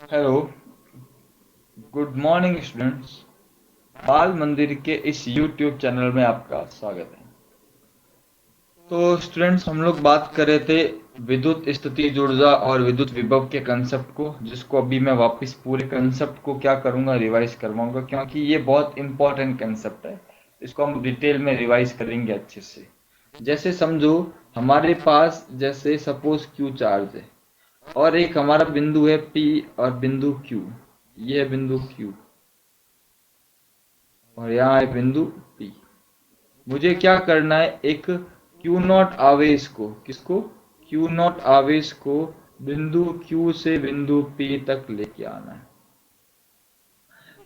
Hello, good morning students. बाल मंदिर के इस यूट्यूब चैनल में आपका स्वागत है। तो स्टूडेंट्स, हम लोग बात कर रहे थे विद्युत स्थितिज ऊर्जा और विद्युत विभव के कंसेप्ट को, जिसको अभी मैं वापस पूरे कंसेप्ट को क्या करूंगा, रिवाइज करवाऊंगा, क्योंकि ये बहुत इंपॉर्टेंट कंसेप्ट है। इसको हम डिटेल में रिवाइज करेंगे अच्छे से। जैसे समझो, हमारे पास जैसे सपोज क्यू चार्ज है और एक हमारा बिंदु है पी और बिंदु क्यू। ये है बिंदु क्यू और यहाँ है बिंदु पी। मुझे क्या करना है, एक क्यू नॉट आवेश को, किसको, क्यू नॉट आवेश को बिंदु क्यू से बिंदु पी तक लेके आना है।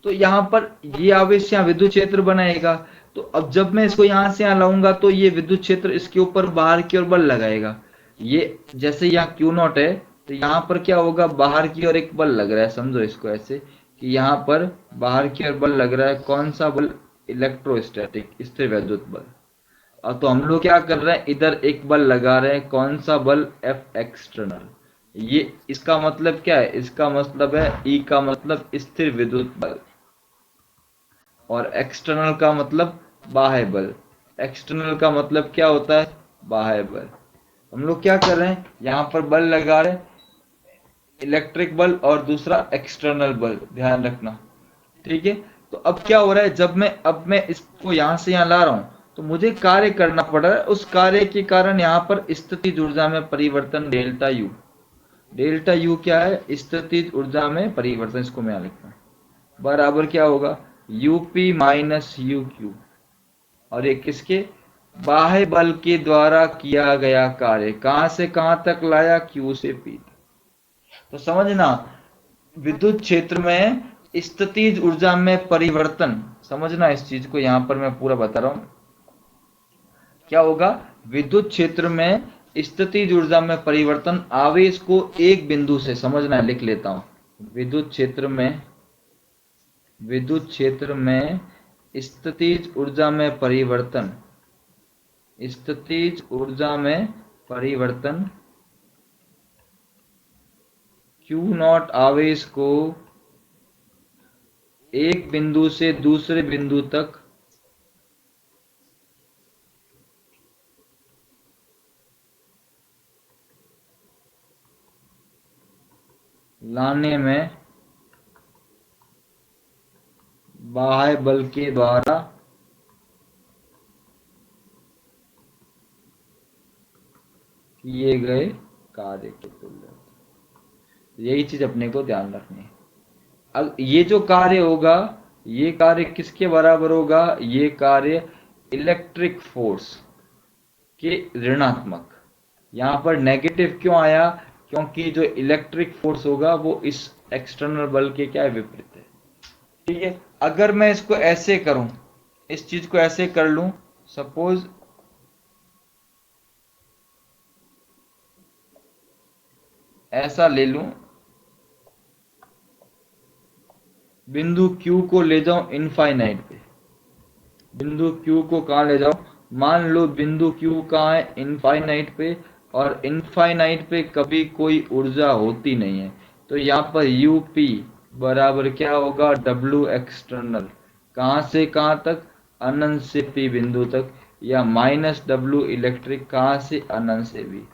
तो यहाँ पर ये आवेश यहाँ विद्युत क्षेत्र बनाएगा। तो अब जब मैं इसको यहाँ से यहाँ लाऊंगा तो ये विद्युत क्षेत्र इसके ऊपर बाहर की ओर बल लगाएगा। ये जैसे यहाँ क्यू नॉट है, तो यहाँ पर क्या होगा, बाहर की ओर एक बल लग रहा है। समझो इसको ऐसे कि यहाँ पर बाहर की ओर बल लग रहा है। कौन सा बल? इलेक्ट्रोस्टैटिक, स्थिर वैद्युत बल। अब तो हम लोग क्या कर रहे हैं, इधर एक बल लगा रहे हैं। कौन सा बल? F external. ये इसका मतलब क्या है? इसका मतलब है ई का मतलब स्थिर विद्युत बल और एक्सटर्नल का मतलब बाह्य बल। एक्सटर्नल का मतलब क्या होता है? बाह्य बल। हम लोग क्या कर रहे हैं, यहाँ पर बल लगा रहे हैं, इलेक्ट्रिक बल और दूसरा एक्सटर्नल बल, ध्यान रखना। ठीक है। तो अब क्या हो रहा है, जब मैं इसको यहाँ से यहाँ ला रहा हूँ तो मुझे कार्य करना पड़ रहा है। उस कार्य के कारण यहाँ पर स्थितिज ऊर्जा में परिवर्तन डेल्टा यू। डेल्टा यू क्या है? स्थितिज ऊर्जा में परिवर्तन। इसको मैं यहाँ लिखता हूँ, बराबर क्या होगा, यूपी माइनस यू क्यू। और ये किसके? बाह्य बल के द्वारा किया गया कार्य। कहां से कहां तक लाया? क्यू से पी तक। तो समझना, विद्युत क्षेत्र में स्थितिज ऊर्जा में परिवर्तन, समझना इस चीज को, यहां पर मैं पूरा बता रहा हूं। क्या होगा? विद्युत क्षेत्र में स्थितिज ऊर्जा में परिवर्तन आवेश को एक बिंदु से, समझना, लिख लेता हूं। विद्युत क्षेत्र में स्थितिज ऊर्जा में परिवर्तन, स्थितिज ऊर्जा में परिवर्तन क्यू नॉट आवेश को एक बिंदु से दूसरे बिंदु तक लाने में बाह्य बल के द्वारा किए गए कार्य के तुल्य। यही चीज अपने को ध्यान रखनी है। अब ये जो कार्य होगा, ये कार्य किसके बराबर होगा? ये कार्य इलेक्ट्रिक फोर्स के ऋणात्मक। यहाँ पर नेगेटिव क्यों आया? क्योंकि जो इलेक्ट्रिक फोर्स होगा वो इस एक्सटर्नल बल के क्या है? विपरीत है। ठीक है। अगर मैं इसको ऐसे करूं, इस चीज को ऐसे कर लूं, सपोज ऐसा ले लूं, बिंदु Q को ले जाऊं इनफाइनाइट पे। बिंदु Q को कहाँ ले जाऊं? मान लो बिंदु Q कहाँ है? इनफाइनाइट पे। और इनफाइनाइट पे कभी कोई ऊर्जा होती नहीं है। तो यहाँ पर UP बराबर क्या होगा? W external. कहाँ से कहाँ तक? अनंत से P बिंदु तक। या माइनस W इलेक्ट्रिक, कहाँ से? अनंत से V।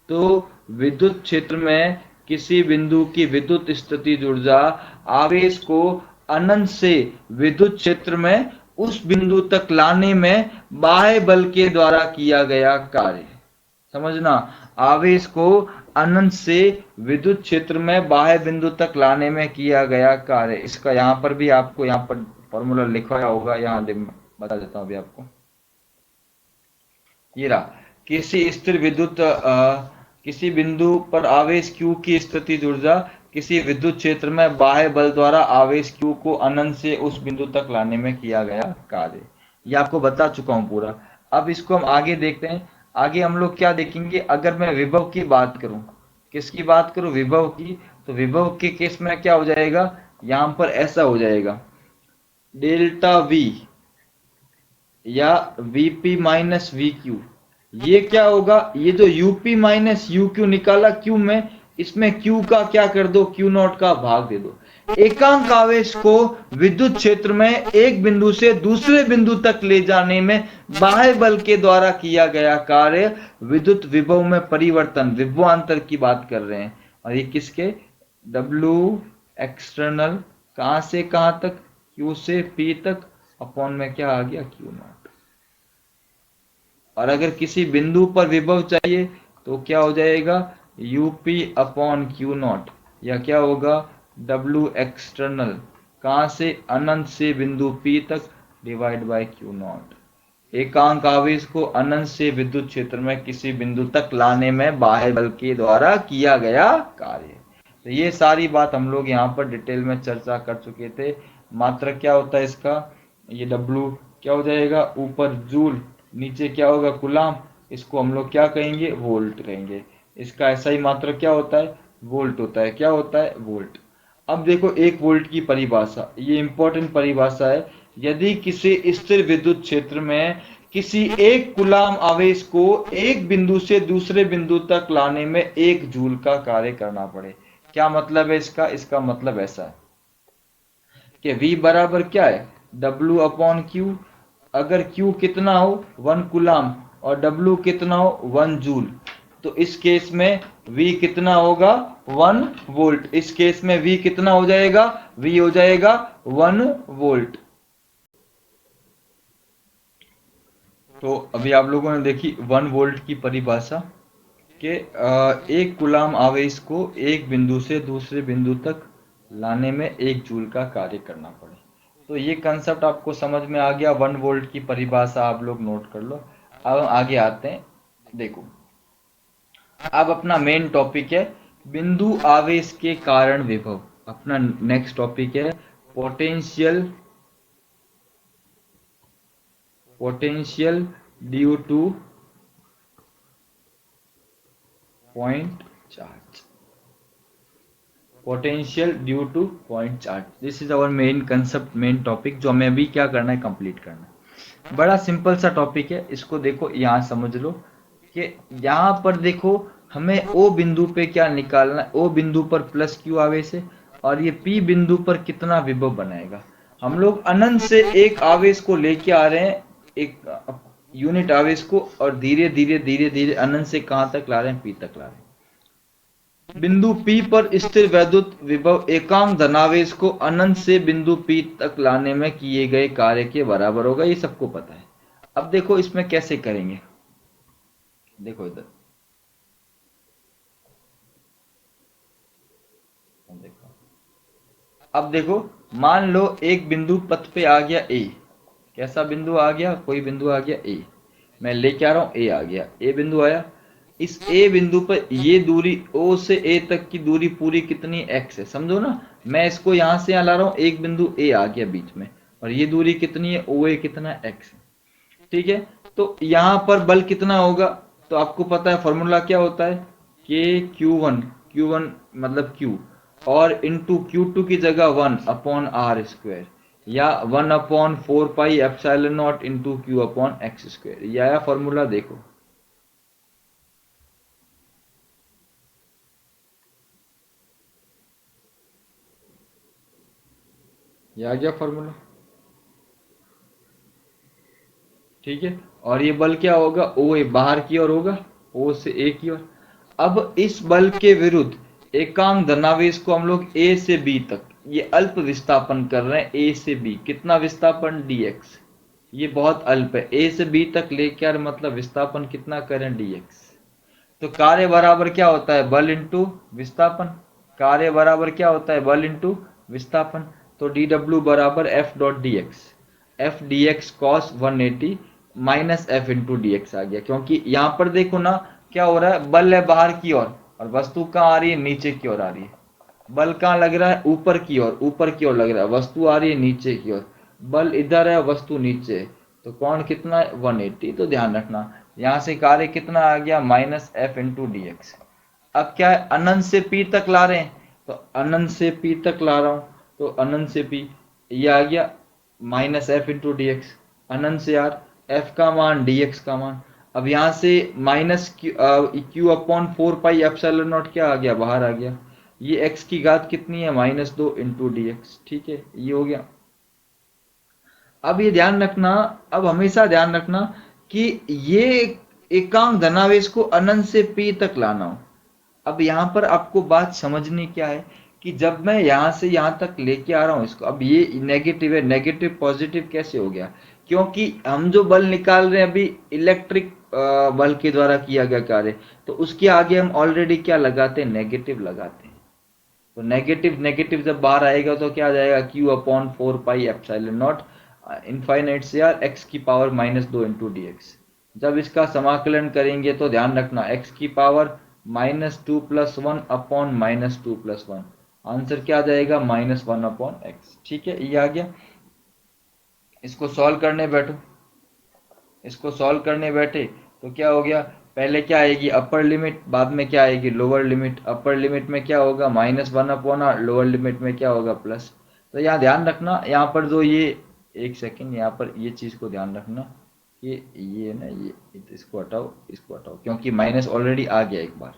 तो विद्युत क्षेत्र में किसी बिंदु की विद्युत स्थितिज ऊर्जा आवेश को अनंत से विद्युत क्षेत्र में उस बिंदु तक लाने में बाह्य बल के द्वारा किया गया कार्य। समझना, आवेश को अनंत से विद्युत क्षेत्र में बाह्य बिंदु तक लाने में किया गया कार्य। इसका यहाँ पर भी आपको यहाँ पर फॉर्मूला लिखवाया होगा, यहाँ बता देता हूँ अभी आपको। ये रहा, किसी स्थिर विद्युत किसी बिंदु पर आवेश Q की स्थितिज ऊर्जा किसी विद्युत क्षेत्र में बाह्य बल द्वारा आवेश Q को अनंत से उस बिंदु तक लाने में किया गया कार्य। ये आपको बता चुका हूं पूरा। अब इसको हम आगे देखते हैं। आगे हम लोग क्या देखेंगे, अगर मैं विभव की बात करूं, किसकी बात करूं? विभव की। तो विभव के केस में क्या हो जाएगा, यहां पर ऐसा हो जाएगा, डेल्टा V या Vp माइनस VQ। ये क्या होगा, ये जो यूपी माइनस यू क्यू निकाला क्यू में, इसमें Q का क्या कर दो, Q0 का भाग दे दो। एकांक आवेश को विद्युत क्षेत्र में एक बिंदु से दूसरे बिंदु तक ले जाने में बाह्य बल के द्वारा किया गया कार्य विद्युत विभव में परिवर्तन, विभवांतर की बात कर रहे हैं। और ये किसके, W एक्सटर्नल, कहां से कहां तक, Q से P तक, अपॉन में क्या आ गया, Q0। और अगर किसी बिंदु पर विभव चाहिए तो क्या हो जाएगा, UP अपॉन Q0, या क्या होगा, W एक्सटर्नल, कहां से, अनंत से बिंदु P तक, डिवाइड बाय Q0। एकांक आवेश को अनंत से विद्युत क्षेत्र में किसी बिंदु तक लाने में बाह्य बल के द्वारा किया गया कार्य। तो ये सारी बात हम लोग यहाँ पर डिटेल में चर्चा कर चुके थे। मात्रक क्या होता है इसका, ये W क्या हो जाएगा, ऊपर जूल, नीचे क्या होगा, कूलाम, इसको हम लोग क्या कहेंगे, वोल्ट कहेंगे। इसका ऐसा ही मात्रक क्या होता है, वोल्ट होता है। क्या होता है, वोल्ट। अब देखो 1 वोल्ट की परिभाषा, ये इंपॉर्टेंट परिभाषा है। यदि किसी स्थिर विद्युत क्षेत्र में किसी एक कूलाम आवेश को एक बिंदु से दूसरे बिंदु तक लाने में 1 जूल का कार्य करना पड़े। क्या मतलब है इसका, इसका मतलब ऐसा है कि V बराबर क्या है, W अपॉन Q। अगर Q कितना हो, 1 कूलाम, और W कितना हो, 1 जूल, तो इस केस में V कितना होगा, 1 वोल्ट। इस केस में V कितना हो जाएगा, V हो जाएगा 1 वोल्ट। तो अभी आप लोगों ने देखी 1 वोल्ट की परिभाषा कि एक कूलाम आवेश को एक बिंदु से दूसरे बिंदु तक लाने में 1 जूल का कार्य करना पड़े। तो ये कंसेप्ट आपको समझ में आ गया। 1 वोल्ट की परिभाषा आप लोग नोट कर लो। अब आगे आते हैं, देखो अब अपना मेन टॉपिक है बिंदु आवेश के कारण विभव। अपना नेक्स्ट टॉपिक है potential due to point charge. Potential due to point charge, this is our main concept, main topic, जो हमें अभी क्या करना है, कंप्लीट करना है। बड़ा सिंपल सा टॉपिक है, इसको देखो यहाँ समझ लो कि यहाँ पर देखो हमें ओ बिंदु पे क्या निकालना है, ओ बिंदु पर प्लस क्यू आवेश है और ये पी बिंदु पर कितना विभव बनाएगा। हम लोग अनंत से एक आवेश को लेके आ रहे हैं, एक यूनिट आवेश को, और धीरे धीरे धीरे धीरे अनंत से कहां तक ला रहे हैं, पी तक ला रहे हैं। बिंदु P पर स्थिर वैद्युत विभव एकांक धनावेश को अनंत से बिंदु P तक लाने में किए गए कार्य के बराबर होगा, ये सबको पता है। अब देखो इसमें कैसे करेंगे, देखो इधर देखो, अब देखो मान लो एक बिंदु पथ पे आ गया A। कैसा बिंदु आ गया, कोई बिंदु आ गया A, मैं लेके आ रहा हूं, A आ गया, A बिंदु आया। इस A बिंदु पर ये दूरी O से A तक की दूरी पूरी कितनी x है, समझो ना। मैं इसको यहां से यहाँ ला रहा हूं, एक बिंदु A आ गया बीच में, और ये दूरी कितनी है, OA कितना x है, ठीक है। तो यहाँ पर बल कितना होगा, तो आपको पता है फॉर्मूला क्या होता है, कि Q1 मतलब Q, और इंटू Q2 की जगह 1 अपॉन आर स्क्वायर, या 1 upon 4 pi epsilon nought into Q upon x square. ये आया फॉर्मूला, देखो ये आ गया फॉर्मूला, ठीक है। और ये बल क्या होगा, ओ ए बाहर की ओर होगा, ओ से ए की ओर। अब इस बल के विरुद्ध एकांक धनावेश को हम लोग ए से बी तक ये अल्प विस्थापन कर रहे हैं, ए से बी कितना विस्थापन, dx। ये बहुत अल्प है, ए से बी तक लेके यार मतलब विस्थापन कितना करें, dx। तो कार्य बराबर क्या होता है, बल इंटू विस्थापन। कार्य बराबर क्या होता है, बल इंटू विस्थापन। तो dw बराबर f dot d x, f d x cos 180 minus f into d x आ गया। क्योंकि यहाँ पर देखो ना क्या हो रहा है, बल है बाहर की ओर और वस्तु कहाँ आ रही है, नीचे की ओर आ रही है। बल कहाँ लग रहा है, ऊपर की ओर, ऊपर की ओर लग रहा है, वस्तु आ रही है नीचे की ओर। बल इधर है, वस्तु नीचे है, तो कोण कितना है, 180। तो ध्यान रखना यहाँ से कार्य कितना आ गया, minus f into d x. अब क्या है, अनंत से पी तक ला रहे हैं, तो अनंत से पी तक ला रहा हूं, तो अनंत से पी ये आ गया minus f into d x. अनंत से यार एफ का मान, डी एक्स का मान। अब यहाँ से minus Q upon 4 pi epsilon not क्या आ गया, बाहर आ गया। ये x की घात कितनी है, -2 इंटू डी एक्स। ठीक है, ये हो गया। अब ये ध्यान रखना, अब हमेशा ध्यान रखना कि ये एकांक धनावेश को अनंत से p तक लाना हो। अब यहाँ पर आपको बात समझनी क्या है कि जब मैं यहाँ से यहाँ तक लेके आ रहा हूँ इसको, अब ये नेगेटिव है, नेगेटिव पॉजिटिव कैसे हो गया, क्योंकि हम जो बल निकाल रहे हैं अभी इलेक्ट्रिक बल के द्वारा किया गया कार्य, तो उसके आगे हम ऑलरेडी क्या लगाते हैं, नेगेटिव लगाते हैं। तो नेगेटिव नेगेटिव जब बाहर आएगा तो क्या आ जाएगा, Q upon 4 pi epsilon not infinite से यार x की पावर -2 इंटू डी एक्स। जब इसका समाकलन करेंगे तो ध्यान रखना x की पावर -2 + 1 अपॉन -2 + 1, आंसर क्या आ जाएगा, -1 अपॉन एक्स। ठीक है, ये आ गया। इसको सॉल्व करने बैठो, इसको सॉल्व करने बैठे तो क्या हो गया, पहले क्या आएगी अपर लिमिट, बाद में क्या आएगी लोअर लिमिट। अपर लिमिट में क्या होगा, -1 अपॉन आर, लोअर लिमिट में क्या होगा, प्लस। तो यहाँ ध्यान रखना, यहाँ पर जो ये, एक सेकेंड, यहाँ पर ये चीज को ध्यान रखना कि ये ना, ये इसको हटाओ, इसको हटाओ, क्योंकि माइनस ऑलरेडी आ गया एक बार।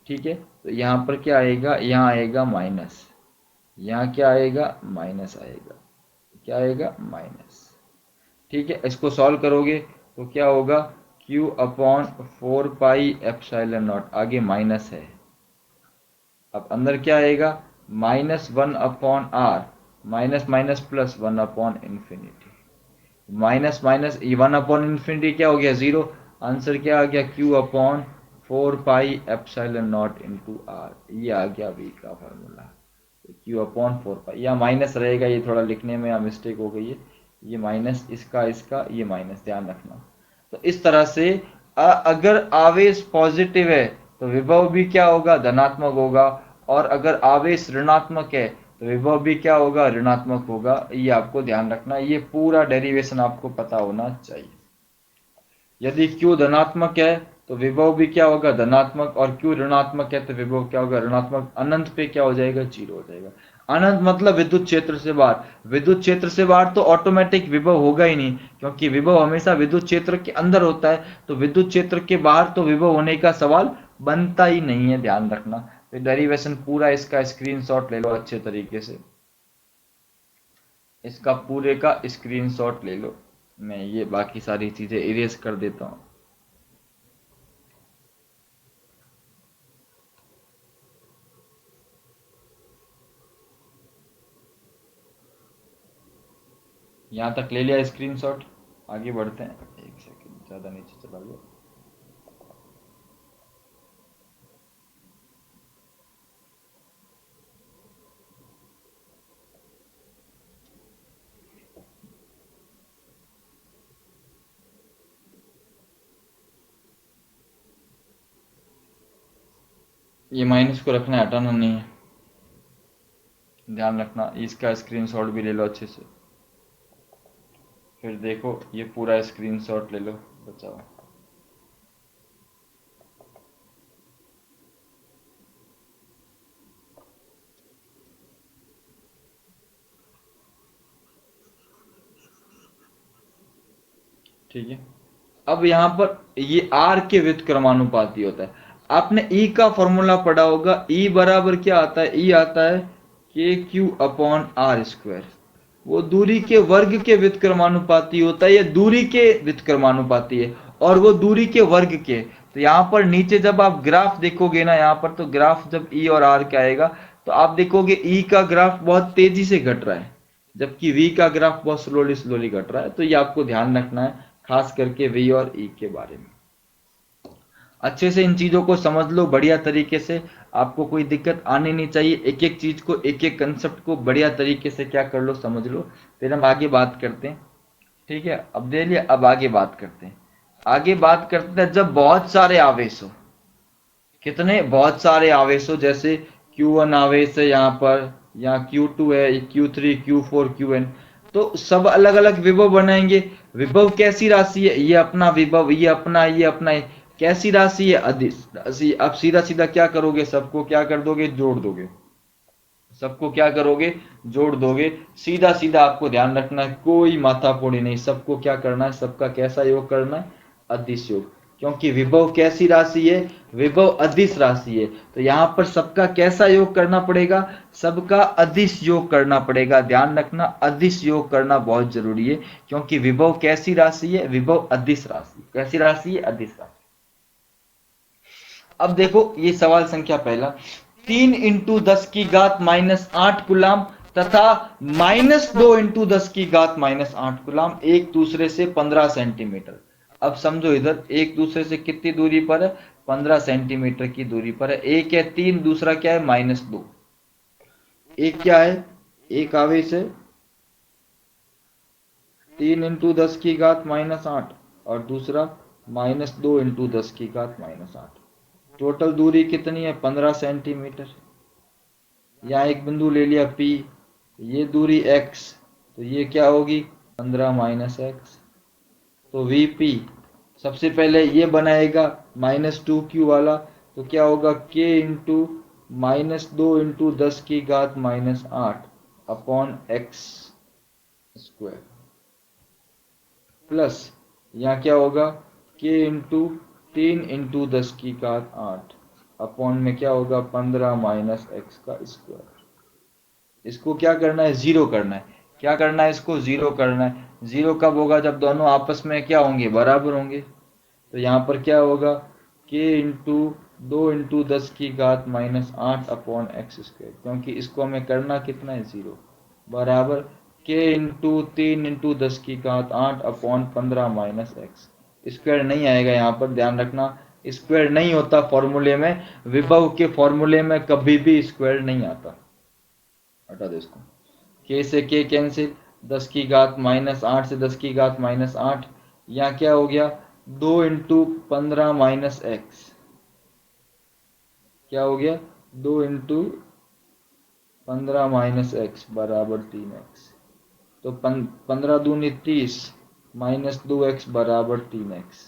ठीक है, तो यहाँ पर क्या आएगा, यहाँ आएगा माइनस, यहाँ क्या आएगा, माइनस आएगा, क्या आएगा, माइनस। ठीक है, इसको सॉल्व करोगे तो क्या होगा, q upon 4 pi epsilon nought, आगे माइनस है। अब अंदर क्या आएगा, -1 upon r, minus minus plus 1 upon infinity, minus minus 1 upon infinity क्या हो गया, 0। आंसर क्या आ गया, q upon 4 pi epsilon nought into r, ये आ गया v का फॉर्मूला। q अपॉन 4 पाई, या माइनस रहेगा, ये थोड़ा लिखने में यहाँ मिस्टेक हो गई है, ये माइनस इसका इसका, ये माइनस, ध्यान रखना। तो इस तरह से अगर आवेश पॉजिटिव है तो विभव भी क्या होगा, धनात्मक होगा, और अगर आवेश ऋणात्मक है तो विभव भी क्या होगा, ऋणात्मक होगा। ये आपको ध्यान रखना, ये पूरा डेरिवेशन आपको पता होना चाहिए। यदि Q धनात्मक है तो विभव भी क्या होगा, धनात्मक, और Q ऋणात्मक है तो विभव क्या होगा, ऋणात्मक। अनंत पे क्या हो जाएगा, 0 हो जाएगा। अनंत मतलब विद्युत क्षेत्र से बाहर, विद्युत क्षेत्र से बाहर तो ऑटोमेटिक विभव होगा ही नहीं, क्योंकि विभव हमेशा विद्युत क्षेत्र के अंदर होता है, तो विद्युत क्षेत्र के बाहर तो विभव होने का सवाल बनता ही नहीं है, ध्यान रखना। तो डेरिवेशन पूरा इसका स्क्रीनशॉट ले लो अच्छे तरीके से, इसका पूरे का स्क्रीनशॉट ले लो। मैं ये बाकी सारी चीजें इरेज कर देता हूँ। यहाँ तक ले लिया स्क्रीनशॉट, आगे बढ़ते हैं। एक सेकंड, ज़्यादा नीचे चला गया। ये माइनस को रखना है, हटाना नहीं है, ध्यान रखना। इसका स्क्रीनशॉट भी ले लो अच्छे से, फिर देखो ये पूरा स्क्रीनशॉट ले लो बचा हुआ। ठीक है, अब यहाँ पर ये R के व्युत्क्रमानुपाती होता है। आपने E का फॉर्मूला पढ़ा होगा, E बराबर क्या आता है, E आता है KQ अपॉन आर स्क्वायर। वो दूरी के वर्ग के व्युत्क्रमानुपाती होता है, या दूरी के व्युत्क्रमानुपाती है, और वो दूरी के वर्ग के। तो यहाँ पर नीचे जब आप ग्राफ देखोगे ना, यहाँ पर तो ग्राफ जब E और R का आएगा तो आप देखोगे E का ग्राफ बहुत तेजी से घट रहा है, जबकि V का ग्राफ बहुत स्लोली स्लोली घट रहा है। तो ये आपको ध्यान रखना है, खास करके V और E के बारे में। अच्छे से इन चीजों को समझ लो बढ़िया तरीके से, आपको कोई दिक्कत आनी नहीं चाहिए। एक एक चीज को, एक एक कंसेप्ट को बढ़िया तरीके से क्या कर लो, समझ लो, फिर हम आगे बात करते हैं। ठीक है, अब दे लिया, अब आगे बात करते हैं। आगे बात करते हैं जब बहुत सारे आवेश हो, कितने, बहुत सारे आवेश हो, जैसे Q1 आवेश है यहाँ पर, यहाँ Q2 है, Q3, Q4, Qn, तो सब अलग अलग विभव बनाएंगे। विभव कैसी राशि है, ये अपना विभव, ये अपना, ये अपना, कैसी राशि है, अदिश राशि। आप सीधा सीधा क्या करोगे, सबको क्या कर दोगे, जोड़ दोगे। सबको क्या करोगे, जोड़ दोगे, सीधा सीधा। आपको ध्यान रखना है, कोई माथापोड़ी नहीं, सबको क्या करना है, सबका कैसा योग करना है, अदिश योग। क्योंकि विभव कैसी राशि है, विभव अदिश राशि है। तो यहाँ पर सबका कैसा योग करना पड़ेगा, सबका अदिश योग करना पड़ेगा। ध्यान रखना, अदिश योग करना बहुत जरूरी है, क्योंकि विभव कैसी राशि है, विभव अदिश राशि। कैसी राशि है, अदिश राशि। अब देखो ये सवाल संख्या पहला, 3 इंटू 10 की घात -8 कुलाम तथा -2 इंटू 10 की घात -8 कुलाम एक दूसरे से 15 सेंटीमीटर। अब समझो इधर एक दूसरे से कितनी दूरी पर है, 15 सेंटीमीटर की दूरी पर है। एक है 3, दूसरा क्या है -2। एक क्या है, एक आवेश है 3 इंटू 10 की घात -8 और दूसरा -2 इंटू 10 की घात -8। टोटल दूरी कितनी है, 15 सेंटीमीटर। यहाँ एक बिंदु ले लिया P, ये दूरी x, तो ये क्या होगी 15 -x। तो VP सबसे पहले ये बनाएगा -2Q वाला, तो क्या होगा K इंटू -2 इंटू 10 की घात -8 अपॉन x स्क्वायर, प्लस यहाँ क्या होगा K इंटू 3 इंटू 10 की घात 8 अपॉन में क्या होगा 15 -x का स्क्वायर। इसको क्या करना है, जीरो करना है। क्या करना है, इसको जीरो करना है। जीरो कब होगा, जब दोनों आपस में क्या होंगे, बराबर होंगे। तो यहाँ पर क्या होगा k इंटू 2 इंटू 10 की घात -8 अपॉन एक्स स्क्वायर, क्योंकि इसको हमें करना कितना है, जीरो, बराबर k इंटू 3 इंटू 10 की घात 8 अपॉन 15 -x। स्क्वायर नहीं आएगा यहाँ पर, ध्यान रखना, स्क्वायर नहीं होता फॉर्मूले में, विभव के फॉर्मूले में कभी भी स्क्वायर नहीं आता। हटा दो इसको, k से k कैंसिल, 10 की घात -8 से 10 की घात -8, यहाँ क्या हो गया 2 इंटू 15 -x, क्या हो गया 2 इंटू 15 -x बराबर 3x। तो 15 दूनी 30 -2x बराबर 3x।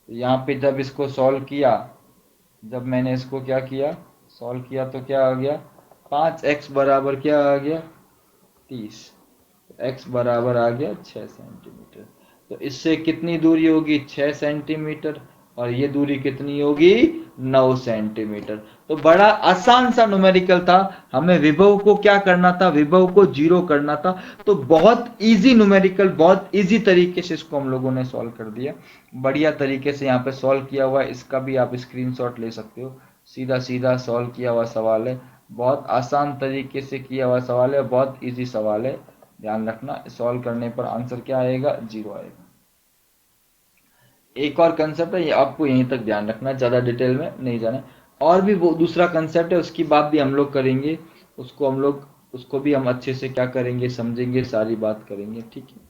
तो यहाँ पे जब इसको सॉल्व किया, जब मैंने इसको क्या किया, सॉल्व किया, तो क्या आ गया 5x बराबर क्या आ गया 30, x बराबर आ गया 6 सेंटीमीटर। तो इससे कितनी दूरी होगी 6 सेंटीमीटर, और ये दूरी कितनी होगी 9 सेंटीमीटर। तो बड़ा आसान सा न्यूमेरिकल था, हमें विभव को क्या करना था, विभव को जीरो करना था। तो बहुत इजी न्यूमेरिकल, बहुत इजी तरीके से इसको हम लोगों ने सॉल्व कर दिया। बढ़िया तरीके से यहाँ पे सॉल्व किया हुआ है, इसका भी आप स्क्रीनशॉट ले सकते हो। सीधा सीधा सॉल्व किया हुआ सवाल है, बहुत आसान तरीके से किया हुआ सवाल है, बहुत इजी सवाल है। ध्यान रखना, सॉल्व करने पर आंसर क्या आएगा, जीरो आएगा। एक और कंसेप्ट है, ये आपको यहीं तक ध्यान रखना, ज्यादा डिटेल में नहीं जाना। और भी वो दूसरा कंसेप्ट है, उसकी बात भी हम लोग करेंगे, उसको भी हम अच्छे से क्या करेंगे, समझेंगे, सारी बात करेंगे, ठीक है।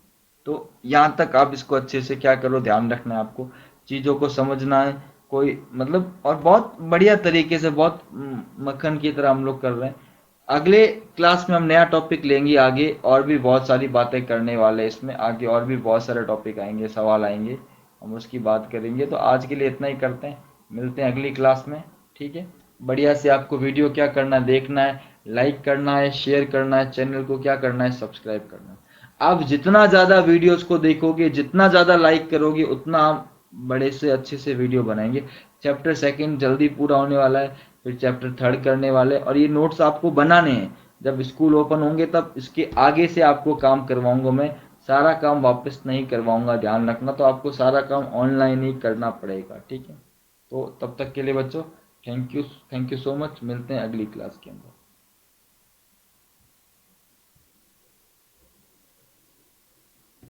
तो यहाँ तक आप इसको अच्छे से क्या करो, ध्यान रखना है, आपको चीजों को समझना है, कोई मतलब, और बहुत बढ़िया तरीके से, बहुत मक्खन की तरह हम लोग कर रहे हैं। अगले क्लास में हम नया टॉपिक लेंगे आगे, और भी बहुत सारी बातें करने वाले हैं इसमें आगे, और भी बहुत सारे टॉपिक आएंगे, सवाल आएंगे, हम उसकी बात करेंगे। तो आज के लिए इतना ही करते हैं, मिलते हैं अगली क्लास में, ठीक है। बढ़िया से आपको वीडियो क्या करना है, देखना है, लाइक करना है, शेयर करना है, चैनल को क्या करना है, सब्सक्राइब करना है। आप जितना ज़्यादा वीडियोस को देखोगे, जितना ज़्यादा लाइक करोगे, उतना हम बड़े से अच्छे से वीडियो बनाएंगे। चैप्टर सेकंड जल्दी पूरा होने वाला है, फिर चैप्टर थर्ड करने वाले, और ये नोट्स आपको बनाने हैं। जब स्कूल ओपन होंगे तब इसके आगे से आपको काम करवाऊंगा मैं, सारा काम वापस नहीं करवाऊंगा, ध्यान रखना। तो आपको सारा काम ऑनलाइन ही करना पड़ेगा, ठीक है। तो तब तक के लिए बच्चों, थैंक यू सो मच, मिलते हैं अगली क्लास के अंदर।